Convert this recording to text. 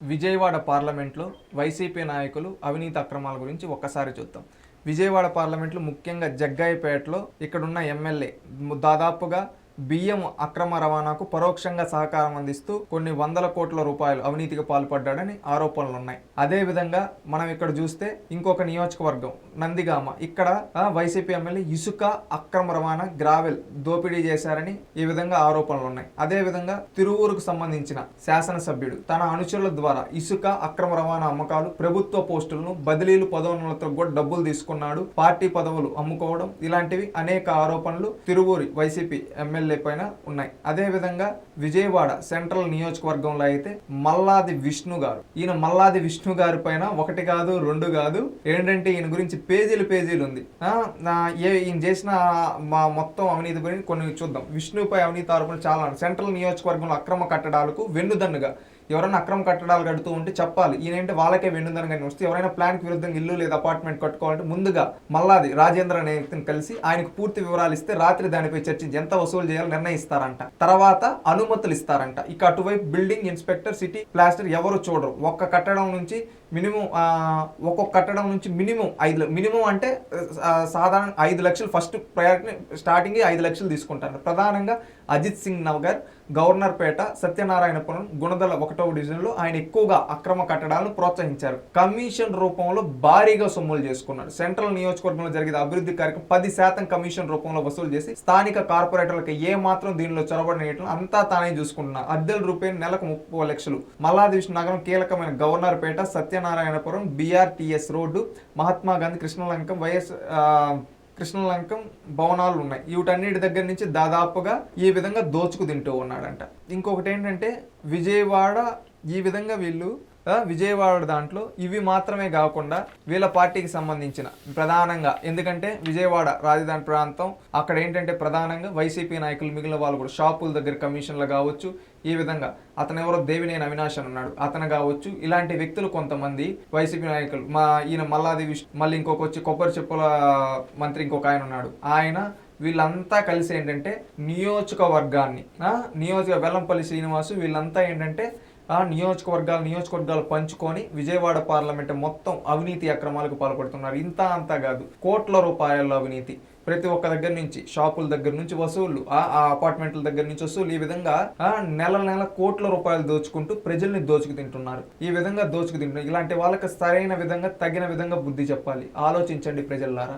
విజయవాడ పార్లమెంట్లో వైసీపీ నాయకులు అవినీతి అక్రమాల గురించి ఒక్కసారి చూద్దాం. విజయవాడ పార్లమెంట్లో ముఖ్యంగా జగ్గాయిపేటలో ఇక్కడున్న ఎమ్మెల్యే దాదాపుగా బియ్యం అక్రమ రవాణాకు పరోక్షంగా సహకారం అందిస్తూ కొన్ని వందల కోట్ల రూపాయలు అవినీతికి పాల్పడ్డాడని ఆరోపణలు ఉన్నాయి. అదేవిధంగా మనం ఇక్కడ చూస్తే ఇంకొక నియోజకవర్గం నందిగామ, ఇక్కడ వైసీపీ ఎమ్మెల్యే ఇసుక అక్రమ రవాణా గ్రావెల్ దోపిడీ చేశారని ఈ విధంగా ఆరోపణలు ఉన్నాయి. అదేవిధంగా తిరువూరుకు సంబంధించిన శాసనసభ్యుడు తన అనుచరుల ద్వారా ఇసుక అక్రమ రవాణా అమ్మకాలు, ప్రభుత్వ పోస్టులను బదిలీలు, పదోన్నతులకు కూడా డబ్బులు తీసుకున్నాడు, పార్టీ పదవులు అమ్ముకోవడం, ఇలాంటివి అనేక ఆరోపణలు తిరువూరి వైసీపీ ఎమ్మెల్యే పైన ఉన్నాయి. అదే విధంగా విజయవాడ సెంట్రల్ నియోజకవర్గంలో అయితే మల్లాది విష్ణు గారు, ఈయన మల్లాది విష్ణు గారి పైన ఒకటి కాదు రెండు కాదు ఏంటంటే ఈయన గురించి పేజీలు ఉంది. ఈయన చేసిన మా మొత్తం అవినీతి గురించి కొన్ని చూద్దాం. విష్ణుపై అవినీతి ఆరోపణలు చాలా. సెంట్రల్ నియోజకవర్గంలో అక్రమ కట్టడాలకు వెన్నుదన్నుగా ఎవరైనా అక్రమ కట్టడాలు కడుతూ ఉంటే చెప్పాలి. ఈయనంటే వాళ్ళకే వెన్నుదనగానే వస్తే ఎవరైనా ప్లాన్కి విరుద్ధంగా ఇల్లు లేదా అపార్ట్మెంట్ కట్టుకోవాలంటే ముందుగా మల్లాది రాజేంద్ర అనే వ్యక్తిని కలిసి ఆయనకు పూర్తి వివరాలు ఇస్తే రాత్రి దానిపై చర్చించి ఎంత వసూలు చేయాలో నిర్ణయిస్తారంట. తర్వాత అనుమతులు ఇస్తారంట. ఇక అటువైపు బిల్డింగ్ ఇన్స్పెక్టర్, సిటీ ప్లాస్టర్ ఎవరు చూడరు. ఒక్క కట్టడం నుంచి మినిమం ఒక్కొక్క కట్టడం నుంచి మినిమం అంటే సాధారణ 5 లక్షలు ఫస్ట్ ప్రయారిటీ స్టార్టింగ్ 5 లక్షలు తీసుకుంటారు. ప్రధానంగా అజిత్ సింగ్ నగర్, గవర్నర్పేట, సత్యనారాయణపురం, గుణదల 1వ డివిజన్లో ఆయన ఎక్కువగా అక్రమ కట్టడాలను ప్రోత్సహించారు. కమిషన్ రూపంలో భారీగా సొమ్ములు చేసుకున్నారు. సెంట్రల్ నియోజకవర్గంలో జరిగిన అభివృద్ధి కార్యక్రమం 10% కమిషన్ రూపంలో వసూలు చేసి స్థానిక కార్పొరేటర్లకు ఏ మాత్రం దీనిలో చొరబడిన అంతా తానే చూసుకుంటున్నారు. అద్దెల రూపాయలు నెలకు 30 లక్షలు. మల్లాది నగరం కీలకమైన గవర్నర్పేట, సత్యనారాయణపురం, బిఆర్టీఎస్ రోడ్డు, మహాత్మా గాంధీ, కృష్ణలంకం, కృష్ణలంకం భవనాలు ఉన్నాయి. వీటన్నిటి దగ్గర నుంచి దాదాపుగా ఈ విధంగా దోచుకు తింటూ ఉన్నాడంట. ఇంకొకటి ఏంటంటే విజయవాడ ఈ విధంగా వీళ్ళు విజయవాడ దాంట్లో ఇవి మాత్రమే కాకుండా వీళ్ళ పార్టీకి సంబంధించిన ప్రధానంగా, ఎందుకంటే విజయవాడ రాజధాని ప్రాంతం, అక్కడ ఏంటంటే ప్రధానంగా వైసీపీ నాయకులు మిగిలిన వాళ్ళు కూడా షాపుల దగ్గర కమిషన్లు కావచ్చు, ఈ విధంగా అతను ఎవరో దేవినేని అవినాష్ అని ఉన్నాడు, అతను కావచ్చు, ఇలాంటి వ్యక్తులు కొంతమంది వైసీపీ నాయకులు, ఈయన మల్లాది మళ్ళీ ఇంకొక వచ్చి కొబ్బరి చెప్పుల మంత్రి ఇంకొక ఆయన ఉన్నాడు, ఆయన వీళ్ళంతా కలిసి ఏంటంటే నియోజకవర్గాన్ని వెల్లంపల్లి శ్రీనివాసు వీళ్ళంతా ఏంటంటే నియోజకవర్గాలు పంచుకొని విజయవాడ పార్లమెంట్ మొత్తం అవినీతి అక్రమాలకు పాల్పడుతున్నారు. ఇంత అంతా కాదు, కోట్ల రూపాయల అవినీతి ప్రతి ఒక్క దగ్గర నుంచి, షాపుల దగ్గర నుంచి వసూళ్లు, ఆ అపార్ట్మెంట్ల దగ్గర నుంచి వసూలు, ఈ విధంగా నెల కోట్ల రూపాయలు దోచుకుంటూ ప్రజల్ని దోచుకు తింటున్నారు. ఈ విధంగా దోచుకు తింటున్నారు. ఇలాంటి వాళ్ళకి సరైన విధంగా తగిన విధంగా బుద్ధి చెప్పాలి. ఆలోచించండి ప్రజల్లారా.